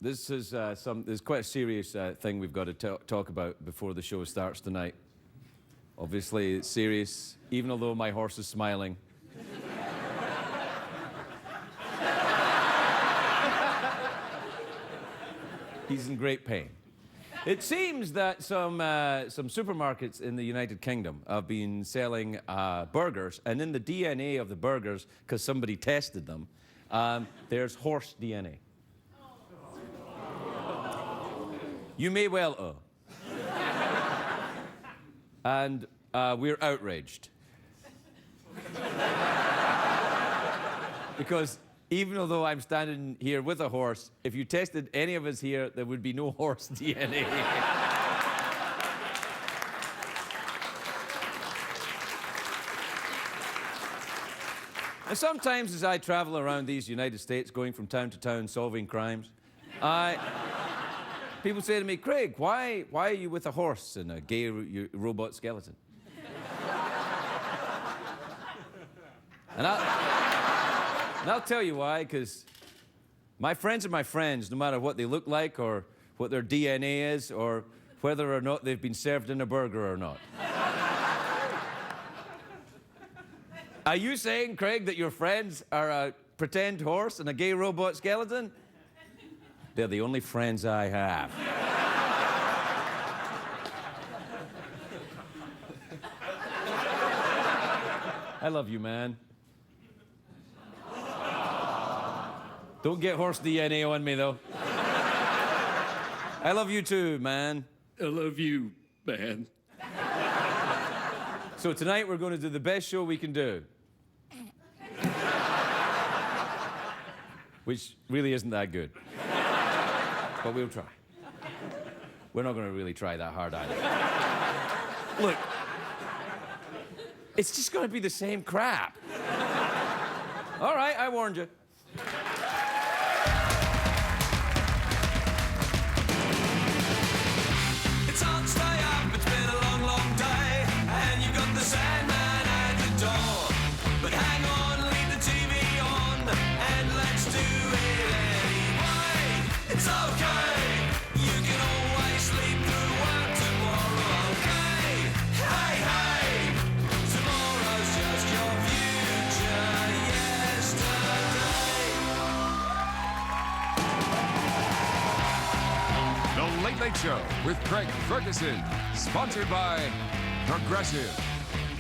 This is there's quite a serious thing we've got to talk about before the show starts tonight. Obviously, it's serious, even although my horse is smiling. He's in great pain. It seems that some supermarkets in the United Kingdom have been selling burgers, and in the DNA of the burgers, because somebody tested them, there's horse DNA. You may well, and we're outraged. Because even although I'm standing here with a horse, if you tested any of us here, there would be no horse DNA. And sometimes as I travel around these United States, going from town to town, solving crimes, people say to me, Craig, why are you with a horse and a gay robot skeleton? And I'll tell you why, because my friends are my friends, no matter what they look like or what their DNA is or whether or not they've been served in a burger or not. Are you saying, Craig, that your friends are a pretend horse and a gay robot skeleton? They're the only friends I have. I love you, man. Don't get horse DNA on me, though. I love you too, man. I love you, man. So tonight we're going to do the best show we can do. Which really isn't that good. But we'll try. We're not going to really try that hard either. Look, it's just going to be the same crap. All right, I warned you. It's hard to stay up, it's been a long, long day, and you got the Sandman at the door. But hang on, leave the TV on, and let's do it anyway. It's okay, you can always sleep through work tomorrow, okay? Hey, hey, tomorrow's just your future yesterday. The Late Late Show with Craig Ferguson, sponsored by Progressive.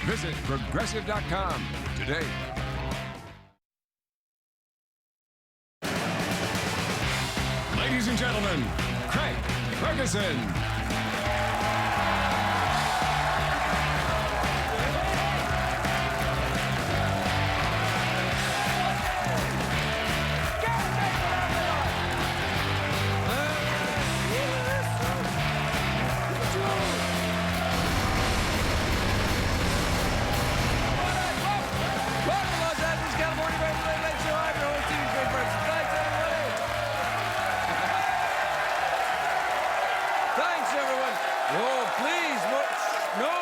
Visit progressive.com today. Ladies and gentlemen, Craig Ferguson. Welcome to Los Angeles, California, for the Late Late Show. I'm your host, Steve Craig Ferguson. Thanks, everybody. Thanks, everyone. Oh, please, no,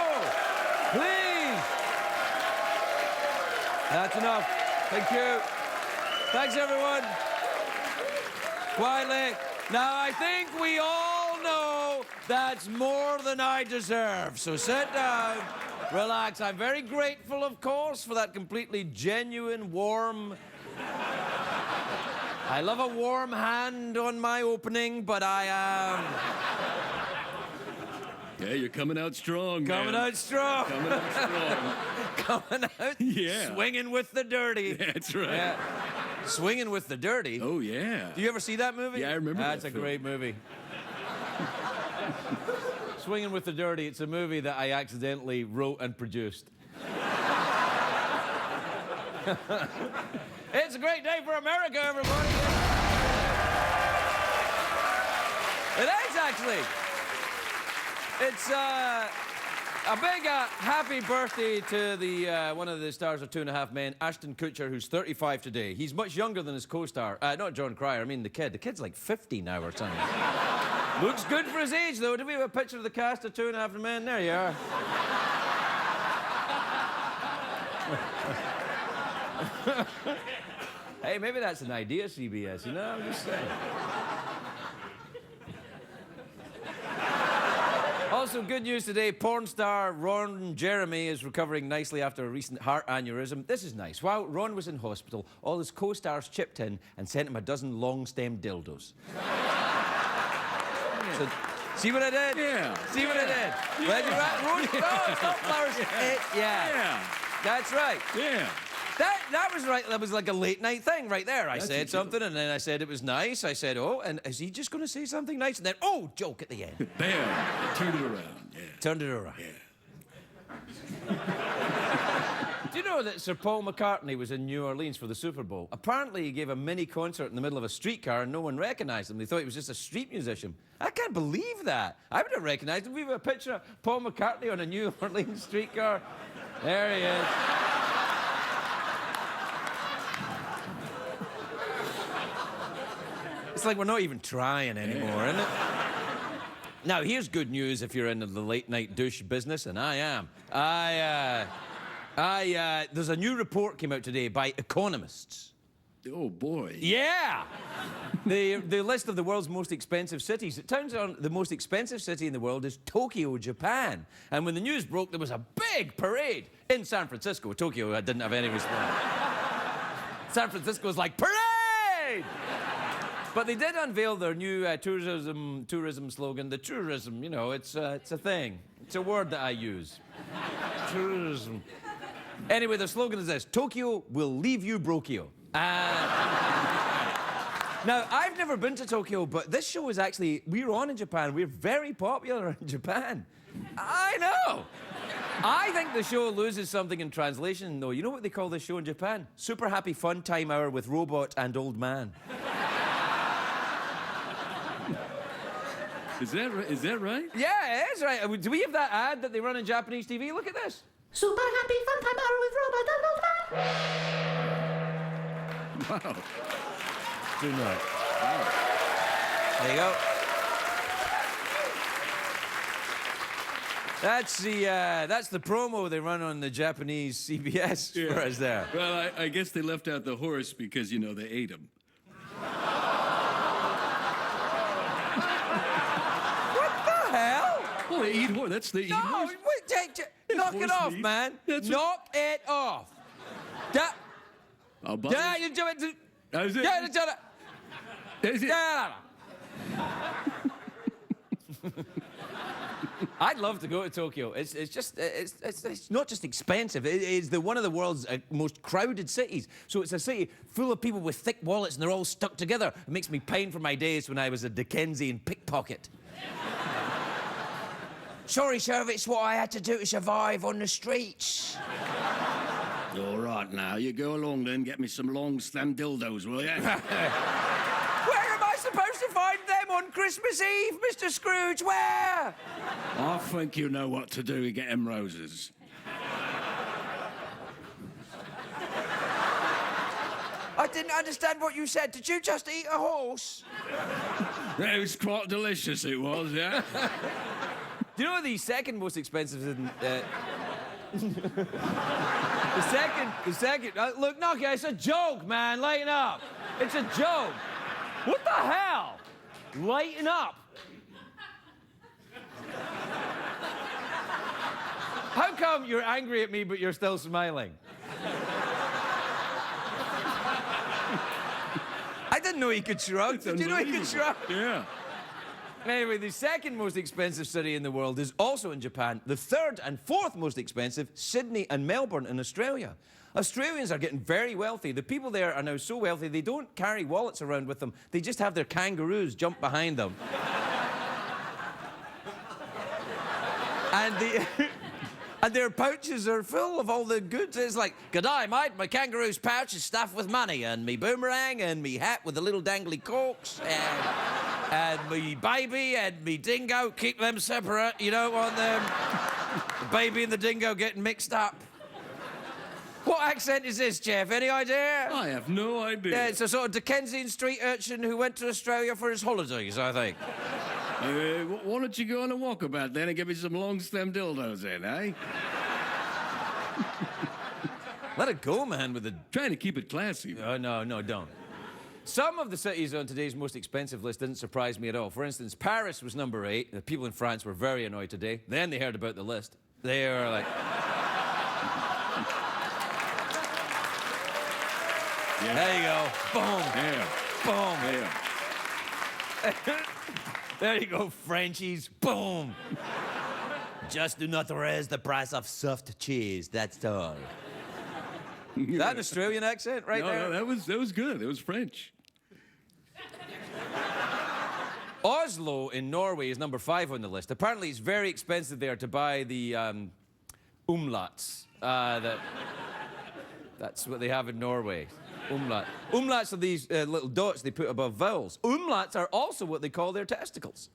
please. That's enough. Thank you. Thanks, everyone. Quietly. Now, I think we all know that's more than I deserve. So sit down, relax. I'm very grateful, of course, for that completely genuine, warm... I love a warm hand on my opening, but I am... Yeah, you're coming out strong, Coming man. out strong. Coming out strong. Coming out Yeah. swinging with the dirty. That's right. Yeah. Swinging with the dirty. Oh, yeah. Do you ever see that movie? Yeah, I remember That's that a film. great movie. Swinging with the Dirty. It's a movie that I accidentally wrote and produced. It's a great day for America, everybody. It is, actually. It's a big happy birthday to the one of the stars of 2.5 Men, Ashton Kutcher, who's 35 today. He's much younger than his co-star. Not John Cryer, I mean the kid. The kid's like 50 now or something. Looks good for his age, though. Do we have a picture of the cast of 2.5 Men? There you are. Hey, maybe that's an idea, CBS, you know? I'm just saying. Also, good news today, porn star Ron Jeremy is recovering nicely after a recent heart aneurysm. This is nice. While Ron was in hospital, all his co-stars chipped in and sent him a dozen long-stemmed dildos. So, see what I did? Yeah. See what I did? Glad you Ron? No, it's not flowers. Yeah. That's right. Yeah. That was right. That was like a late night thing right there. I That's said something, and then I said it was nice. I said, oh, and is he just going to say something nice? And then, oh, joke at the end. Bam. Turn it around. Yeah. Turned it around. Yeah. Do you know that Sir Paul McCartney was in New Orleans for the Super Bowl? Apparently, he gave a mini concert in the middle of a streetcar, and no one recognized him. They thought he was just a street musician. I can't believe that. I would have recognized him. We have a picture of Paul McCartney on a New Orleans streetcar. There he is. It's like we're not even trying anymore, isn't it? Now, here's good news if you're into the late-night douche business, and I am. There's a new report came out today by economists. Oh, boy. Yeah! The list of the world's most expensive cities. It turns out the most expensive city in the world is Tokyo, Japan. And when the news broke, there was a big parade in San Francisco. Tokyo didn't have any response. San Francisco was like, parade! But they did unveil their new tourism slogan. The tourism, you know, it's a thing. It's a word that I use. Tourism. Anyway, their slogan is this: Tokyo will leave you brokio. Now, I've never been to Tokyo, but this show is actually, we're on in Japan. We're very popular in Japan. I know. I think the show loses something in translation, though. You know what they call this show in Japan? Super Happy Fun Time Hour with Robot and Old Man. Is that right? Yeah, it is right. Do we have that ad that they run on Japanese TV? Look at this. Super happy fun time hour with Robot and Old Man. Wow. Do not. Wow. There you go. That's the promo they run on the Japanese CBS for us there. Well, I guess they left out the horse because, you know, they ate him. Oh, they eat horse. That's the eat horse. Knock it horse off, meat. man. That's Knock it off. I'll buy Yeah, it. you do it. Is it? Yeah, you do it. Is it? Yeah. I'd love to go to Tokyo. It's not just expensive. It is one of the world's most crowded cities. So it's a city full of people with thick wallets, and they're all stuck together. It makes me pine for my days when I was a Dickensian pickpocket. Sorry, sir, it's what I had to do to survive on the streets. All right, now, you go along then, get me some long-stem dildos, will you? Where am I supposed to find them on Christmas Eve, Mr. Scrooge? Where? I think you know what to do to get them roses. I didn't understand what you said. Did you just eat a horse? It was quite delicious, it was, yeah? Do you know the second most expensive in... the second... look, Nokia, it's a joke, man. Lighten up. It's a joke. What the hell? Lighten up. How come you're angry at me, but you're still smiling? I didn't know he could shrug. Did you know he could shrug? Yeah. Anyway, the second most expensive city in the world is also in Japan. The third and fourth most expensive, Sydney and Melbourne in Australia. Australians are getting very wealthy. The people there are now so wealthy, they don't carry wallets around with them. They just have their kangaroos jump behind them. And their pouches are full of all the goods. It's like, g'day, mate, my kangaroo's pouch is stuffed with money, and me boomerang, and me hat with the little dangly corks, and me baby, and me dingo. Keep them separate, you don't want them. The baby and the dingo getting mixed up. What accent is this, Jeff? Any idea? I have no idea. Yeah, it's a sort of Dickensian street urchin who went to Australia for his holidays, I think. Why don't you go on a walkabout then and give me some long-stem dildos in, eh? Let it go, man, with the... Trying to keep it classy. Oh, no, don't. Some of the cities on today's most expensive list didn't surprise me at all. For instance, Paris was number 8. The people in France were very annoyed today. Then they heard about the list. They were like... Yeah. There you go. Boom. Yeah. Boom. Yeah. There you go, Frenchies. Boom. Just do not raise the price of soft cheese. That's all. Is that an Australian accent right there? No, that was good. It was French. Oslo in Norway is number 5 on the list. Apparently, it's very expensive there to buy the umlauts. That's what they have in Norway. Umlaut. Umlauts are these little dots they put above vowels. Umlauts are also what they call their testicles.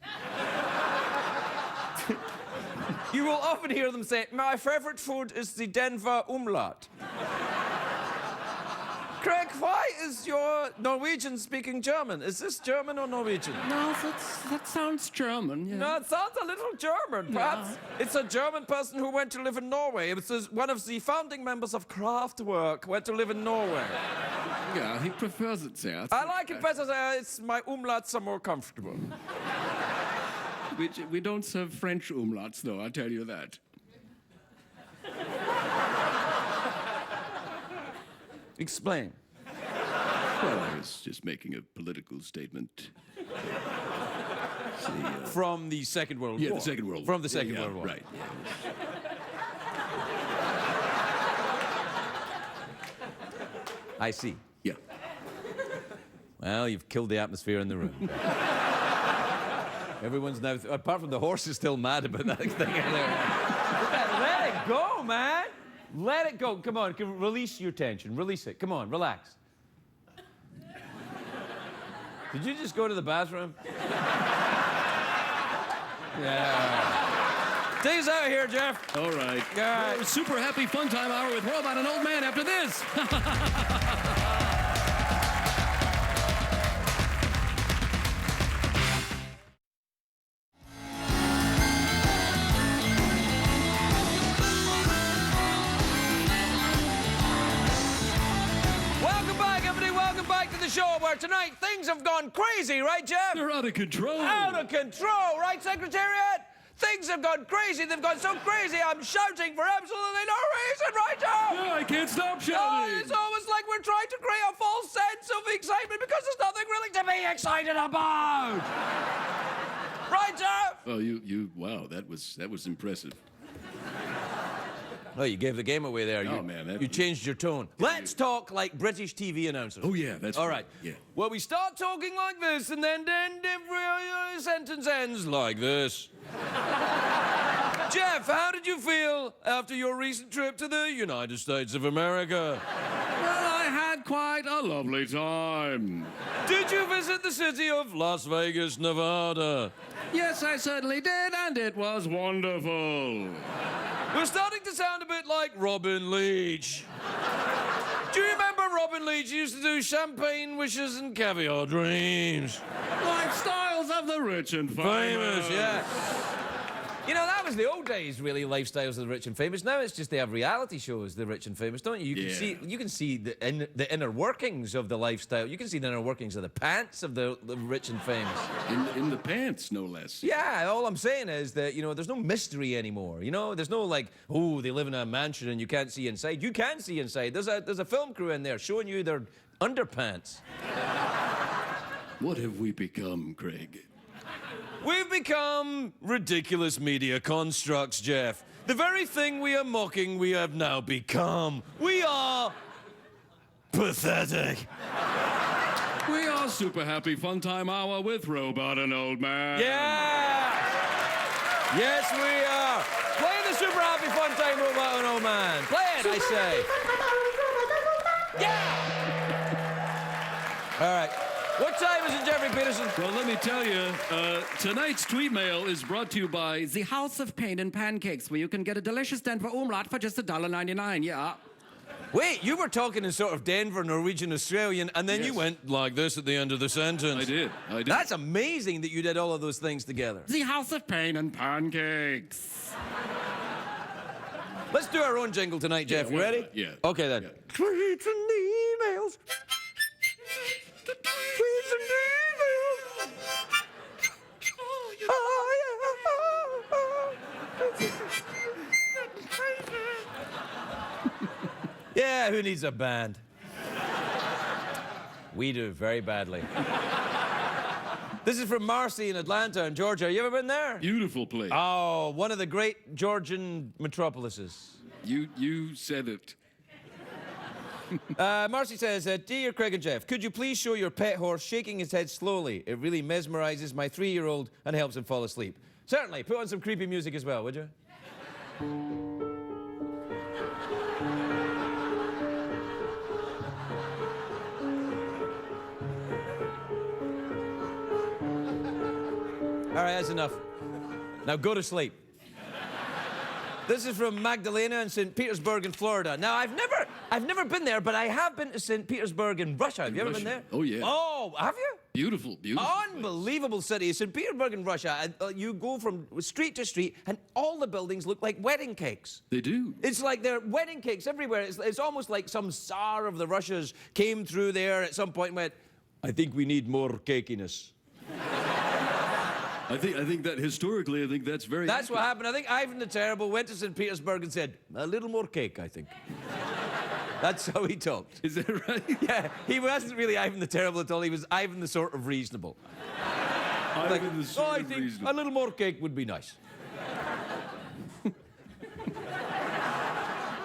You will often hear them say, "My favorite food is the Denver umlaut." Craig, why is your Norwegian speaking German? Is this German or Norwegian? No, that sounds German. Yeah. No, it sounds a little German. Perhaps it's a German person who went to live in Norway. It was one of the founding members of Kraftwerk went to live in Norway. Yeah, he prefers it there. I like it better there. It's my umlauts are more comfortable. We don't serve French umlauts, though, I'll tell you that. Explain. Well, I was just making a political statement. From the Second World War. Yeah, the Second World War. From the Second Yeah, World War. Right. Yeah. I see. Yeah. Well, you've killed the atmosphere in the room. Everyone's now, apart from the horse, is still mad about that thing in there. Let it go, man. Let it go. Come on, release your tension. Release it. Come on, relax. Did you just go to the bathroom? Yeah. Take us out of here, Jeff. All right. All right. Super happy fun time hour with Robot and Old Man after this. Show where tonight things have gone crazy, right, Jeff? They're out of control. Out of control, right, Secretariat? Things have gone crazy. They've gone so crazy, I'm shouting for absolutely no reason, right, Jeff? Yeah, I can't stop Oh, shouting. it's almost like we're trying to create a false sense of excitement because there's nothing really to be excited about. Right, Jeff? Oh, wow, that was impressive. Oh, you gave the game away there. Oh, man, you changed your tone. Let's talk like British TV announcers. Oh, yeah, that's all right. Yeah. Well, we start talking like this, and then every sentence ends like this. Jeff, how did you feel after your recent trip to the United States of America? Well, I had quite a lovely time. Did you visit the city of Las Vegas, Nevada? Yes, I certainly did, and it was wonderful. We're starting to sound a bit like Robin Leach. Do you remember Robin Leach used to do champagne wishes and caviar dreams? Lifestyles of the rich and famous. Yeah. You know, that was the old days, really, lifestyles of the rich and famous. Now it's just they have reality shows, the rich and famous, don't you? You can see the inner workings of the lifestyle. You can see the inner workings of the pants of the rich and famous. In the pants, no less. Yeah, all I'm saying is that, you know, there's no mystery anymore. You know, there's no like, oh, they live in a mansion and you can't see inside. You can see inside. There's a film crew in there showing you their underpants. What have we become, Craig? We've become ridiculous media constructs, Jeff. The very thing we are mocking, we have now become. We are pathetic. We are Super Happy Fun Time Hour with Robot and Old Man. Yeah! Yes, we are. Play the Super Happy Fun Time Robot and Old Man. Play it, I say. Yeah! All right. What time is it, Jeffrey Peterson? Well, let me tell you, tonight's tweet mail is brought to you by the House of Pain and Pancakes, where you can get a delicious Denver umlaut for just $1.99, yeah. Wait, you were talking in sort of Denver, Norwegian, Australian, and then you went like this at the end of the sentence. I did. That's amazing that you did all of those things together. The House of Pain and Pancakes. Let's do our own jingle tonight, Jeff. You why ready? not? Yeah. Okay, then. Yeah. Tweets and emails. Tweets and emails. Yeah, who needs a band? We do, very badly. This is from Marcy in Atlanta, in Georgia. You ever been there? Beautiful place. Oh, one of the great Georgian metropolises. You said it. Marcy says, Dear Craig and Jeff, could you please show your pet horse shaking his head slowly? It really mesmerizes my 3-year-old and helps him fall asleep. Certainly. Put on some creepy music as well, would you? All right, that's enough. Now go to sleep. This is from Magdalena in St. Petersburg in Florida. Now, I've never been there, but I have been to St. Petersburg in Russia. Have you ever been there? Oh, yeah. Oh, have you? Beautiful, beautiful. Unbelievable city. St. Petersburg in Russia. You go from street to street, and all the buildings look like wedding cakes. They do. It's like there are wedding cakes everywhere. It's almost like some Tsar of the Russias came through there at some point and went, I think we need more cakiness. I think that historically, I think that's very. That's what happened. I think Ivan the Terrible went to St. Petersburg and said, a little more cake, I think. That's how he talked. Is that right? Yeah, he wasn't really Ivan the Terrible at all. He was Ivan the sort of reasonable. Like, Ivan the sort I of think reasonable. a little more cake would be nice.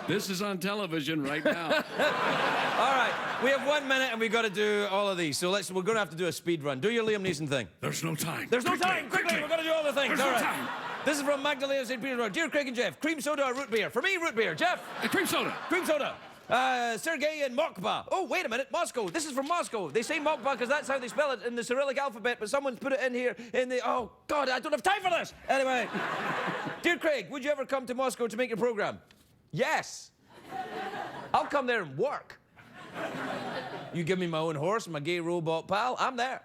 This is on television right now. All right, we have 1 minute and we've got to do all of these. So we're going to have to do a speed run. Do your Liam Neeson thing. There's no time. There's no time. Quickly, we're going to do all the things. There's all no right. time. This is from Magdalena St. Petersburg. Dear Craig and Jeff, cream soda or root beer? For me, root beer. Jeff? Cream soda. Cream soda. Sergey in Moskva. Oh, wait a minute. Moscow. This is from Moscow. They say Moskva because that's how they spell it in the Cyrillic alphabet, but someone's put it in here in the... Oh, God, I don't have time for this. Anyway. Dear Craig, would you ever come to Moscow to make your program? Yes. I'll come there and work. You give me my own horse and my gay robot pal, I'm there.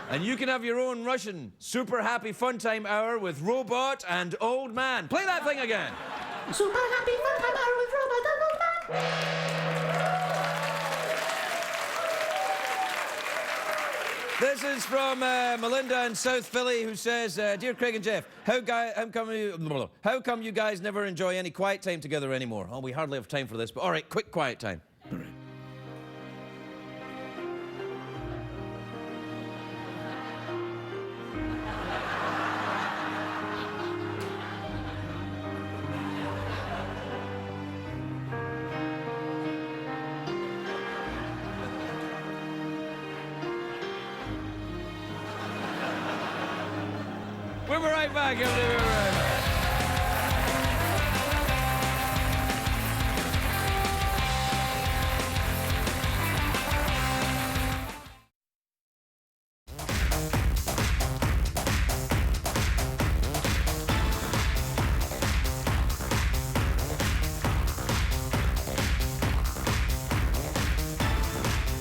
And you can have your own Russian super happy fun time hour with Robot and Old Man. Play that thing again. Super happy fun time hour with Robot and Old Man. This is from Melinda in South Philly, who says, Dear Craig and Jeff, how come you guys never enjoy any quiet time together anymore? Oh, we hardly have time for this, but all right, quick quiet time. All right. We'll be right back, everybody. We'll be right back.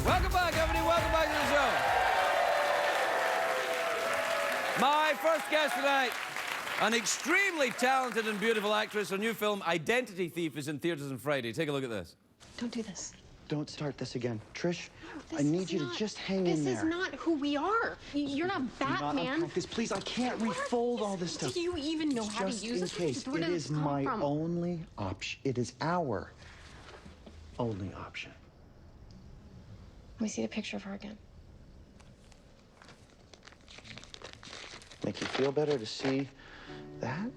Welcome back, everybody. Welcome back to the show. My first guest tonight, an extremely talented and beautiful actress. Her new film, Identity Thief, is in theaters on Friday. Take a look at this. Don't do this. Don't start this again. Trish, This I need is you not- to just hang in there. This is not who we are. You're not Do not Batman. unpack this, please. I can't refold all this stuff. Do you even know how to Just use in this? case. Where It did is this come my from? only option. It is our only option. Let me see the picture of her again. Make you feel better to see that?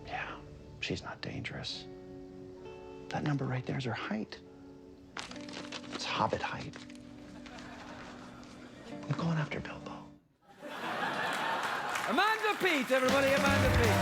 Yeah, she's not dangerous. That number right there is her height. It's Hobbit height. I'm going after Bilbo. Amanda Peet, everybody. Amanda Peet.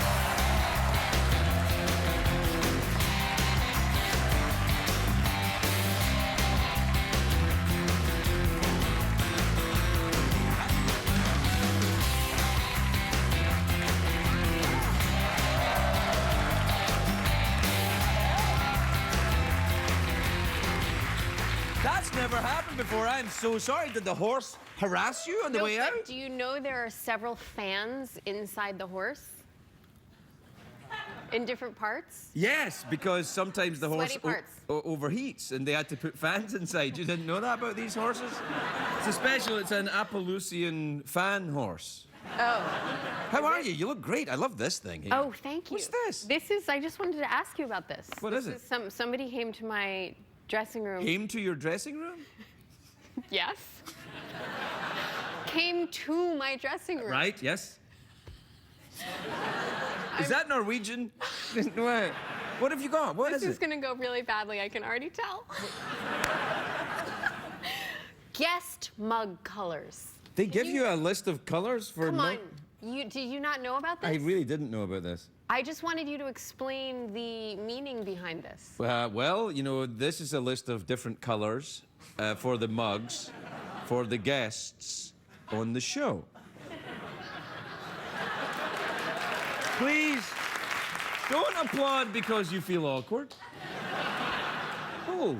That's never happened before. I'm so sorry. Did the horse harass you on the way out? Do you know there are several fans inside the horse? In different parts? Yes, because sometimes the horse Sweaty parts. overheats and they had to put fans inside. You didn't know that about these horses? It's an Appalachian fan horse. Oh. How are you? You look great. I love this thing here. Oh, thank you. What's this? I just wanted to ask you about this. What is it? Somebody came to my dressing room. Came to your dressing room? Yes. Came to my dressing room. Right, yes. Is that Norwegian? What have you got? What is This is it? going to go really badly, I can already tell. Guest mug colors. They give you a list of colors for Come mug? on. Did you not know about this? I really didn't know about this. I just wanted you to explain the meaning behind this. Well, you know, this is a list of different colors for the mugs for the guests on the show. Please, don't applaud because you feel awkward. Oh.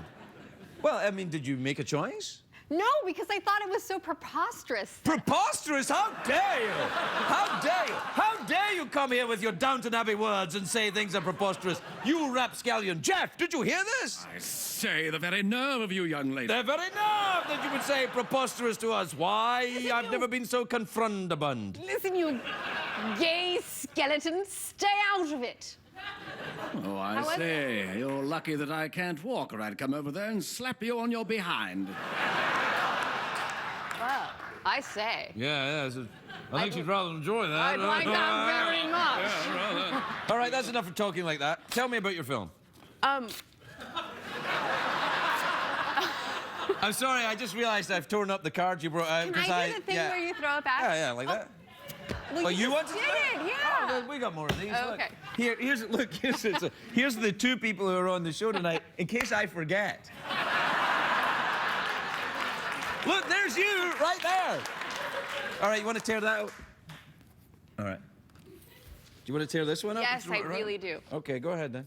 Well, I mean, did you make a choice? No, because I thought it was so preposterous. Preposterous? How dare you? How dare you? How dare you come here with your Downton Abbey words and say things are preposterous? You rapscallion. Jeff, did you hear this? I say, the very nerve of you, young lady. The very nerve that you would say preposterous to us. Why? I've never been so confrondabund. Listen, you gay skeleton, stay out of it. Oh, I However- say. You're lucky that I can't walk, or I'd come over there and slap you on your behind. Well, I say. Yeah. I think she'd rather enjoy that. I'd like that very much. All right, that's enough for talking like that. Tell me about your film. I'm sorry, I just realized I've torn up the card you brought out. Can I do the thing where you throw it back? Yeah, like that. Look, Oh, you want to did do that? it, yeah. Oh, we got more of these. Oh, Look. okay. Here's the two people who are on the show tonight, in case I forget. Look, there's you, right there. All right, you want to tear that out? All right. Do you want to tear this one up? Yes, I really do. Okay, go ahead then.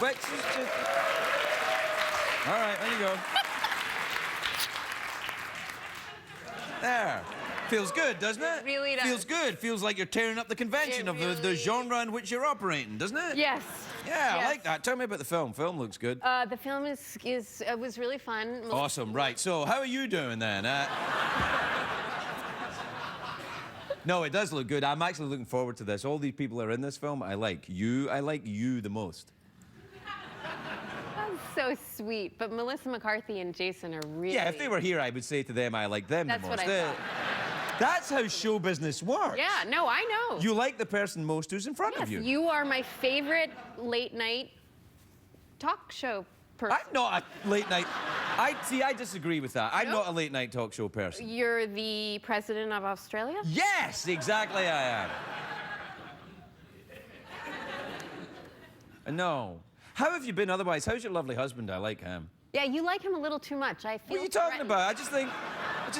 Wait, all right, there you go. There. Feels good, doesn't it? It really does. Feels good. Feels like you're tearing up the convention It of the really- genre in which you're operating, doesn't it? Yes. Yeah, I Yes. like that. Tell me about the film. Film looks good. The film was really fun. Awesome. Right. So, how are you doing then? No, it does look good. I'm actually looking forward to this. All these people are in this film. I like you the most. That's so sweet. But Melissa McCarthy and Jason are really. Yeah, if they were here, I would say to them, I like them That's the what most. I thought. That's how show business works. Yeah, no, I know. You like the person most who's in front Yes, of you. you are my favorite late night talk show person. I'm not a late night. I disagree with that. I'm No? not a late night talk show person. You're the president of Australia? Yes, exactly I am. No. How have you been otherwise? How's your lovely husband? I like him. Yeah, you like him a little too much. I feel What are you talking threatened. about? I just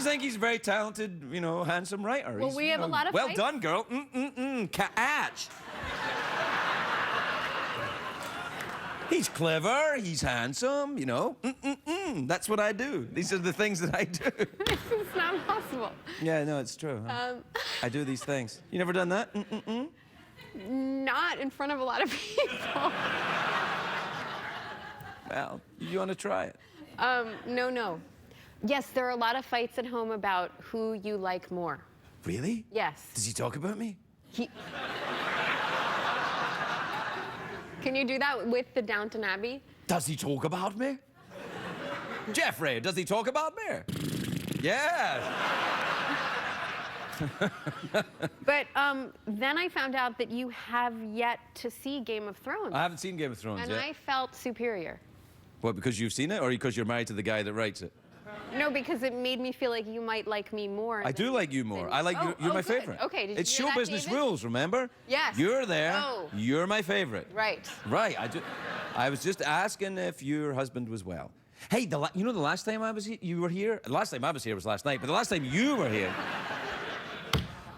think he's a very talented, handsome writer. Well, He's, we have a lot of Well fights. done, girl. Catch. He's clever. He's handsome. That's what I do. These are the things that I do. It's not possible. Yeah, no, it's true. Huh? I do these things. You never done that? Not in front of a lot of people. Well, you want to try it? No. Yes, there are a lot of fights at home about who you like more. Really? Yes. Does he talk about me? Can you do that with the Downton Abbey? Does he talk about me? Jeffrey, does he talk about me? Yes. But then I found out that you have yet to see Game of Thrones. I haven't seen Game of Thrones And yet. I felt superior. What, because you've seen it, or because you're married to the guy that writes it? No, because it made me feel like you might like me more. I do like you more. I like you. You're my good. favorite. Okay, did you It's hear show that, business David? rules, remember? Yes. You're there. Oh. You're my favorite. Right. Right. I was just asking if your husband was well. Hey, the last time you were here? The last time I was here was last night, but the last time you were here,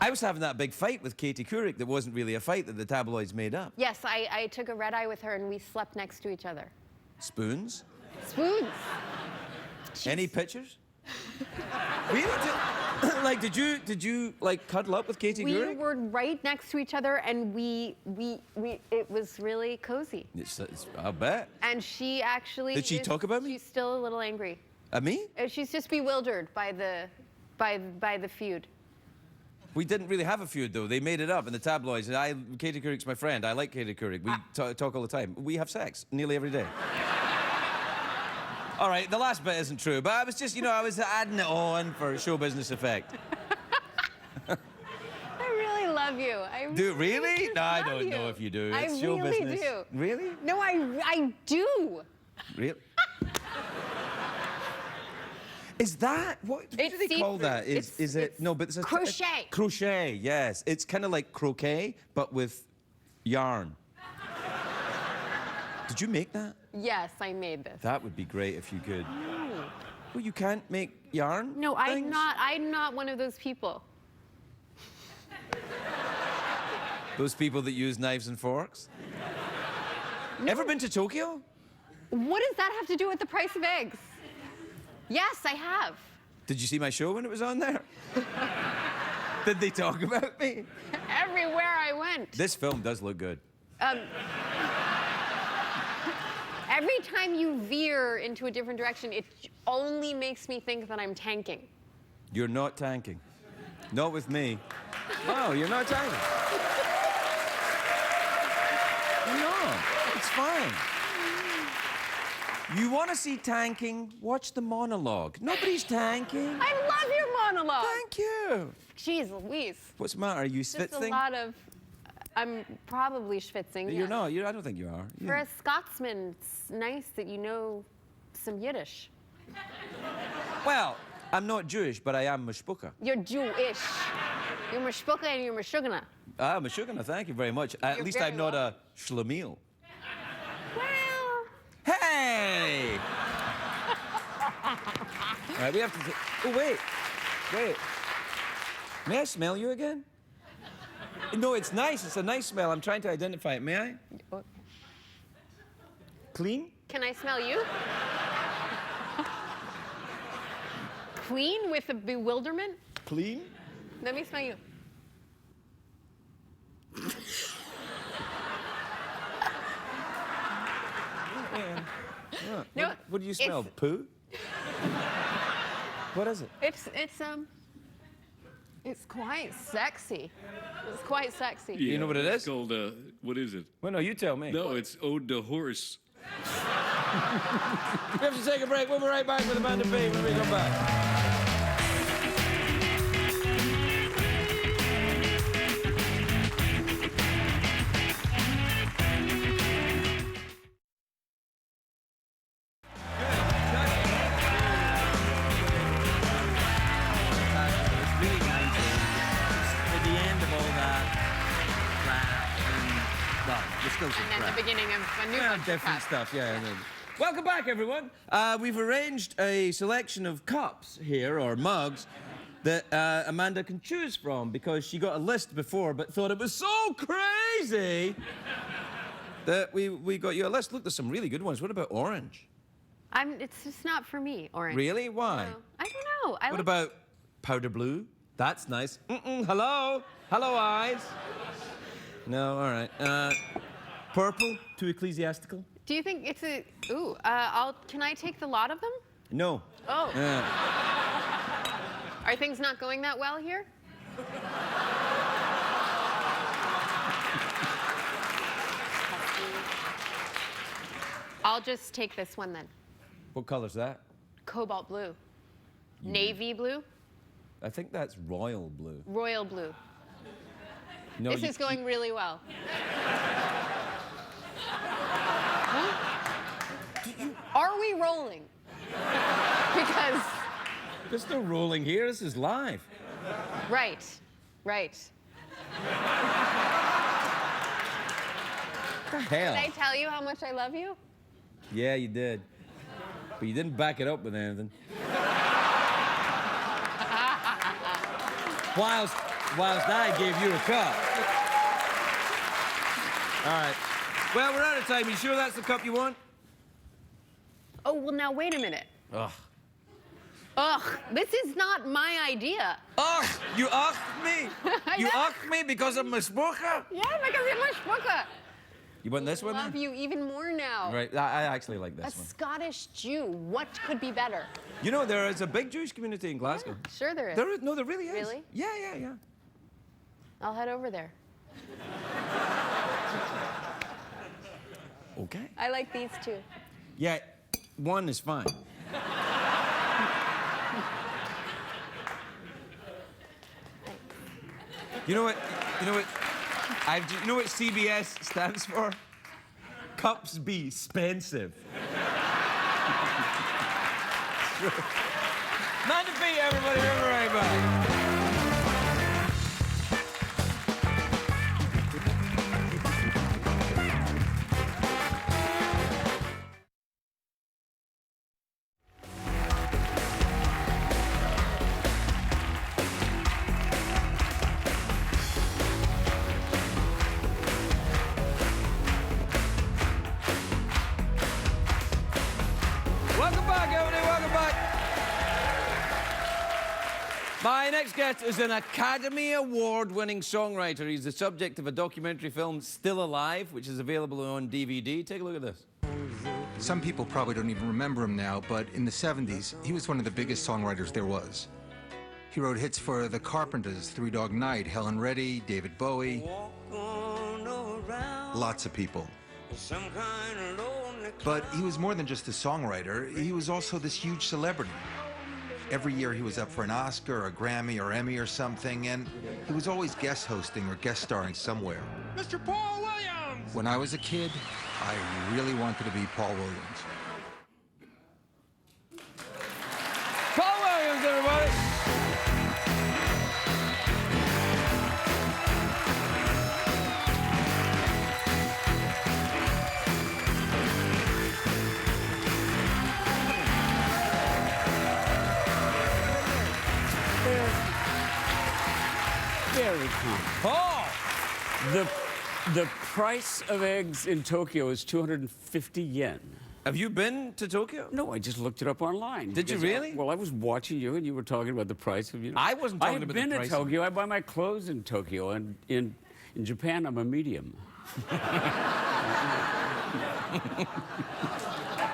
I was having that big fight with Katie Couric that wasn't really a fight, that the tabloids made up. Yes, I took a red eye with her and we slept next to each other. Spoons? Spoons. Any pictures? Really? Like, did you like cuddle up with Katie We Couric? were right next to each other, and it was really cozy. I'll bet. And she actually. Did she talk about me? She's still a little angry. At me? She's just bewildered by the feud. We didn't really have a feud, though. They made it up in the tabloids. And Katie Couric's my friend. I like Katie Couric. We talk all the time. We have sex nearly every day. All right, the last bit isn't true, but I was just, I was adding it on for show business effect. I really love you. Do it really? No, I love don't you. know if you do. I It's show really business. do. Really? No, I do. Really? Is that what do It's they call see-through. that? Is It's it no? But it's a crochet. Crochet, yes. It's kind of like croquet, but with yarn. Did you make that? Yes, I made this. That would be great if you could. Well, you can't make yarn. No, things? I'm not one of those people. Those people that use knives and forks. Ever been to Tokyo? What does that have to do with the price of eggs? Yes, I have. Did you see my show when it was on there? Did they talk about me? Everywhere I went. This film does look good. Every time you veer into a different direction, it only makes me think that I'm tanking. You're not tanking. Not with me. No, you're not tanking. No, it's fine. You want to see tanking? Watch the monologue. Nobody's tanking. I love your monologue. Thank you. Jeez Louise. What's the matter? Are you Just a schwitzing? lot of. I'm probably schwitzing. You're yes. not. I don't think you are. For a Scotsman, it's nice that you know some Yiddish. Well, I'm not Jewish, but I am mashpuka. You're Jewish. You're mashpuka and you're mashugana. Ah, mashugana, thank you very much. At You're least very I'm not welcome. a schlemiel. Well, Hey! All right, we have to. Oh, wait. Wait. May I smell you again? No, it's nice. It's a nice smell. I'm trying to identify it. May I? Clean? can I smell you? Clean with a bewilderment? Clean? Let me smell you. No, What do you smell? it's- Poo? What is it? It's quite sexy. It's quite sexy. You know what it it's is? called, what is it? Well, no, you tell me. No, it's Ode to Horse. We have to take a break. We'll be right back with Amanda Peet when we come back. It's really nice. At the end of all that crap, and, well, there's still some And then crap. the beginning of a new Yeah, bunch of different crap. stuff, yeah. and then- Welcome back, everyone. We've arranged a selection of cups here, or mugs, that Amanda can choose from because she got a list before but thought it was so crazy that we got you a list. Look, there's some really good ones. What about orange? It's just not for me, orange. Really? Why? No, I don't know. I What like about powder blue? That's nice. Hello? Hello, eyes? No, all right. Purple? Too ecclesiastical? Do you think it's a? Ooh, can I take the lot of them? No. Oh, Yeah. are things not going that well here? I'll just take this one then. What color's that? Cobalt blue. Navy blue. I think that's royal blue. Royal blue. No, This is going really well. Are we rolling? Because, There's no rolling here. This is live. right. What the hell? Did I tell you how much I love you? Yeah, you did. But you didn't back it up with anything. whilst I gave you a cup. All right. Well, we're out of time. You sure that's the cup you want? Oh, well, now wait a minute. Ugh. Ugh, this is not my idea. Ugh, you asked me. You Yeah. asked me because of my smoker. Yeah, because you're my schmucka. You want this I one love then? you even more now. Right, I actually like A this one. Scottish Jew. What could be better? You know, there is a big Jewish community in Glasgow. Sure there is. No, there really is. Really? Yeah. I'll head over there. Okay. I like these two. Yeah, one is fine. You know what? You know what CBS stands for? Cups be expensive. Man to beat, everybody. We'll be right back. Welcome back, everybody. Welcome back. My next guest is an Academy Award-winning songwriter. He's the subject of a documentary film, Still Alive, which is available on DVD. Take a look at this. Some people probably don't even remember him now, but in the 70s, he was one of the biggest songwriters there was. He wrote hits for The Carpenters, Three Dog Night, Helen Reddy, David Bowie, lots of people. But he was more than just a songwriter. He was also this huge celebrity. Every year he was up for an Oscar or a Grammy or Emmy or something, and he was always guest hosting or guest starring somewhere. Mr. Paul Williams! When I was a kid, I really wanted to be Paul Williams. Paul Williams, everybody. Very calm. Paul! The price of eggs in Tokyo is 250 yen. Have you been to Tokyo? No, I just looked it up online. Did you because really? Well, I was watching you, and you were talking about the price of, I wasn't talking about the I've been price to of- Tokyo. I buy my clothes in Tokyo, and in Japan, I'm a medium.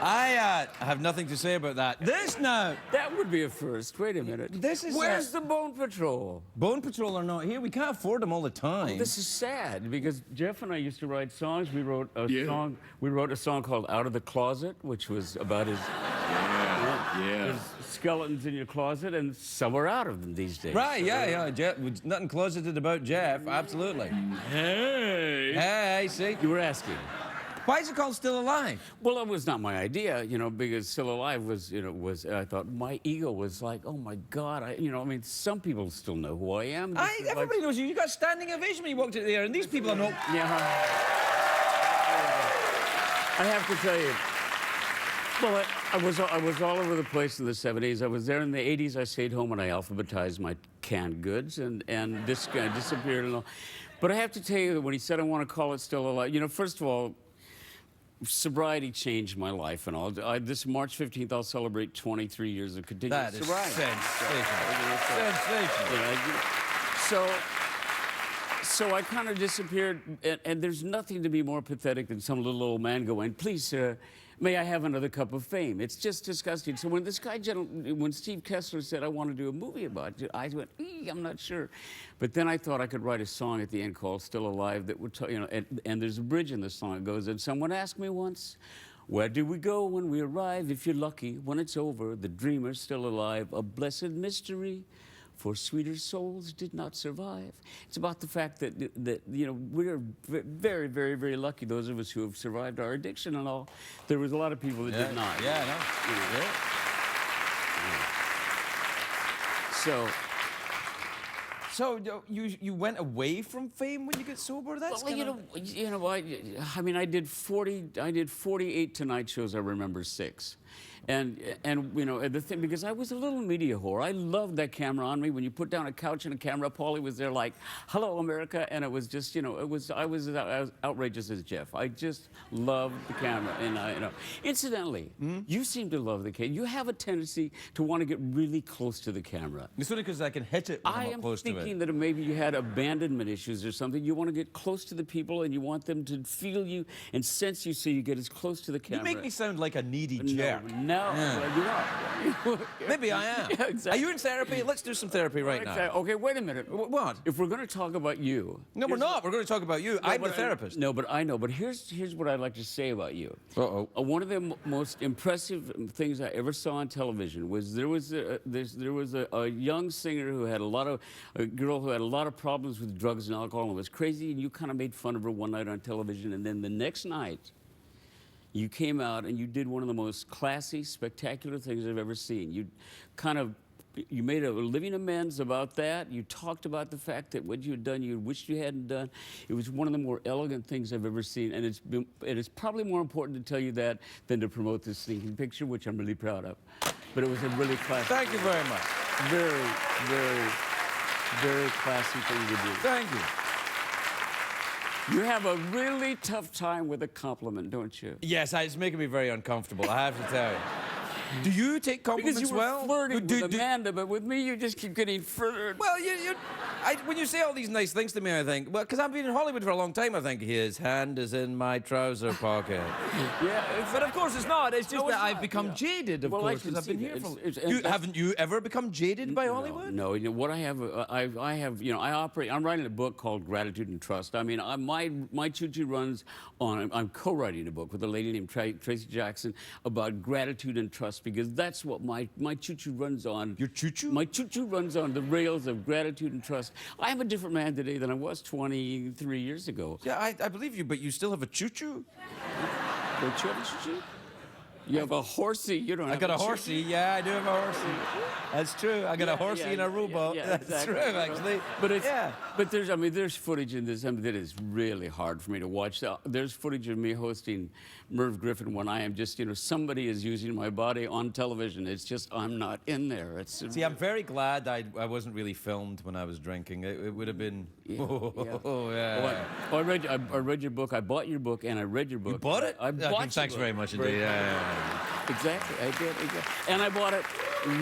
I have nothing to say about that. This now. That would be a first. Wait a minute. This is Where's the Bone Patrol? Bone Patrol are not here. We can't afford them all the time. This is sad because Jeff and I used to write songs. We wrote a Yeah. song. We wrote a song called "Out of the Closet," which was about his Yeah. skeletons in your closet, and some are out of them these days. Right, yeah. Jeff, nothing closeted about Jeff. Absolutely. Hey. Hey, see? You were asking. Why is it called Still Alive? Well, it was not my idea, because Still Alive was, I thought my ego was like, oh my God, some people still know who I am. This is Everybody knows you. You got standing ovation when you walked out there, and these people are not. Yeah. I have to tell you. Well, I was all over the place in the 70s. I was there in the 80s. I stayed home and I alphabetized my canned goods, and this guy disappeared and all. But I have to tell you that when he said I want to call it Still Alive, first of all, sobriety changed my life and all. This March 15th, I'll celebrate 23 years of continuous That is sobriety. sensational. So I kind of disappeared, and there's nothing to be more pathetic than some little old man going, please, sir, may I have another cup of fame? It's just disgusting. So when this guy, when Steve Kessler said, I want to do a movie about it, I went, I'm not sure. But then I thought I could write a song at the end called Still Alive that would, and there's a bridge in the song. It goes, and someone asked me once, where do we go when we arrive? If you're lucky, when it's over, the dreamer's still alive, a blessed mystery. For sweeter souls did not survive. It's about the fact that we're very, very, very lucky, those of us who have survived our addiction and all. There was a lot of people that did not. Yeah, I know. So you went away from fame when you get sober? That's I did 48 Tonight shows. I remember 6, And you know, the thing, because I was a little media whore. I loved that camera on me. When you put down a couch and a camera, Paulie was there like, "Hello, America," and it was just, you know, I was as outrageous as Jeff. I just loved the camera, and you know. Incidentally, you seem to love the camera. You have a tendency to want to get really close to the camera. It's only because I can hit it when I I'm up am close to it. thinking that maybe you had abandonment issues or something. You want to get close to the people, and you want them to feel you and sense you, so you get as close to the camera. You make me sound like a needy jerk. No, well, you are. Maybe I am. Yeah, exactly. Are you in therapy? Let's do some therapy right now. Okay, wait a minute. What? If we're going to talk about you. No, we're not. We're going to talk about you. I'm the therapist. No, but I know. But here's what I'd like to say about you. Uh-oh. One of the most impressive things I ever saw on television was there was a young singer who had a girl who had a lot of problems with drugs and alcohol and was crazy, and you kind of made fun of her one night on television, and then the next night, you came out and you did one of the most classy, spectacular things I've ever seen. You made a living amends about that. You talked about the fact that what you had done, you wished you hadn't done. It was one of the more elegant things I've ever seen, and it is probably more important to tell you that than to promote this stinking picture, which I'm really proud of. But it was a really classy. Thank you very much. Very, very, very classy thing to do. Thank you. You have a really tough time with a compliment, don't you? Yes, it's making me very uncomfortable, I have to tell you. Do you take compliments Because you were well? flirting with Amanda, but with me, you just keep getting further. Well, when you say all these nice things to me, I think, well, because I've been in Hollywood for a long time, I think his hand is in my trouser pocket. Yeah, but of course it's not. It's just No, that it's I've not, become yeah. jaded, of Well, I course, can because I've been see here that. for. Haven't you ever become jaded by Hollywood? No, you know what I have. I have. You know, I operate. I'm writing a book called Gratitude and Trust. I mean, my choo-choo runs on. I'm co-writing a book with a lady named Tracy Jackson about gratitude and trust, because that's what my choo-choo runs on. Your choo-choo? My choo-choo runs on the rails of gratitude and trust. I am a different man today than I was 23 years ago. Yeah, I believe you, but you still have a choo-choo? Don't you have a choo-choo? You have a horsey. You don't have I got a choo-choo? horsey. Yeah, I do have a horsey. That's true. I got a horsey and a rowboat. Yeah, That's exactly. true, actually. But it's, yeah. but there's footage in this that is really hard for me to watch. There's footage of me hosting Merv Griffin when I am just, you know, somebody is using my body on television. It's just, I'm not in there. See, I'm very glad I wasn't really filmed when I was drinking. It would have been. Yeah, Oh, yeah. Oh, I read your book. I bought your book and I read your book. You bought it? I bought your Thanks book. very much indeed. Yeah. Exactly, I did. And I bought it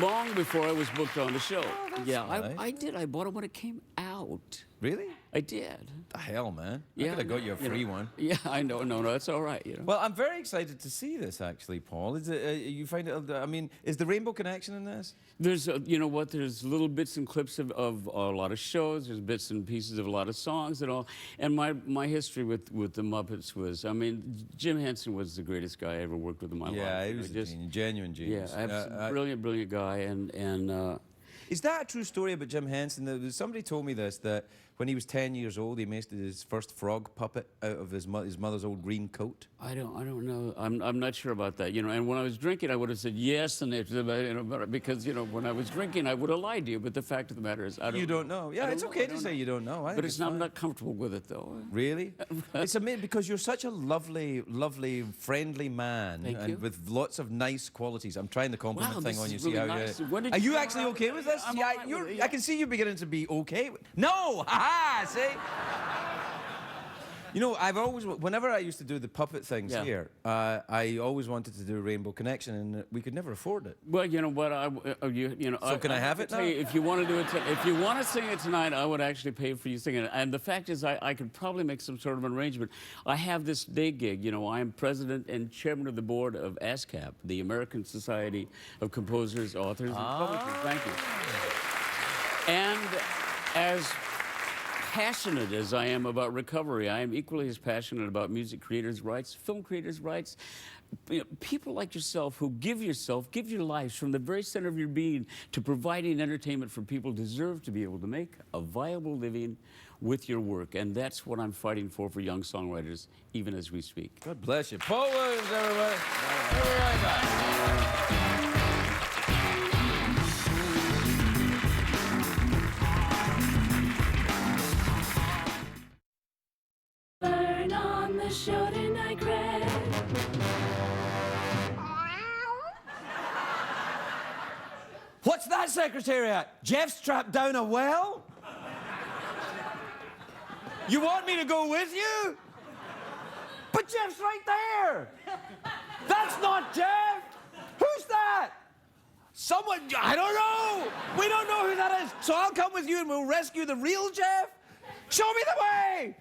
long before I was booked on the show. Yeah, nice. I did. I bought it when it came out. Really? I did. The hell, man. Yeah, I could have got you a know, free one. Yeah, I know. No, that's all right. You know. Well, I'm very excited to see this, actually, Paul. Is it? You find it? I mean, is the Rainbow Connection in this? There's, you know what? There's little bits and clips of a lot of shows. There's bits and pieces of a lot of songs and all. And my history with the Muppets was, I mean, Jim Henson was the greatest guy I ever worked with in my life. Yeah, he was a genius, genuine genius. Yeah, absolutely brilliant guy. And is that a true story about Jim Henson? Somebody told me this, that when he was 10 years old, he made his first frog puppet out of his mother's old green coat. I don't know. I'm not sure about that. You know, and when I was drinking, I would have said yes, and you know, because you know, when I was drinking, I would have lied to you. But the fact of the matter is, I don't. You don't know. Yeah, it's okay to say you don't know. But I'm not comfortable with it, though. Really? It's amazing because you're such a lovely, lovely, friendly man, Thank you. with lots of nice qualities. I'm trying the compliment Wow, thing this on you. is See really how nice. you. When did Are you you- actually okay with this? I'm Yeah, all right with it, yeah. I can see you beginning to be okay. No, ha! See. You know, whenever I used to do the puppet things here, I always wanted to do Rainbow Connection, and we could never afford it. Well, you know what? You know. So can I have it tell now? you, if you want to do it, if you want to sing it tonight, I would actually pay for you singing it. And the fact is, I could probably make some sort of an arrangement. I have this day gig. You know, I am president and chairman of the board of ASCAP, the American Society of Composers, Authors, and Publishers. Thank you. And as passionate as I am about recovery, I am equally as passionate about music creators' rights, film creators' rights. You know, people like yourself who give your lives from the very center of your being to providing entertainment for people deserve to be able to make a viable living with your work. And that's what I'm fighting for young songwriters, even as we speak. God bless you. Paul Williams, everybody. We'll be right back. Learn on the show tonight, Craig. What's that, Secretariat? Jeff's trapped down a well? You want me to go with you? But Jeff's right there. That's not Jeff. Who's that? Someone, I don't know. We don't know who that is. So I'll come with you and we'll rescue the real Jeff. Show me the way.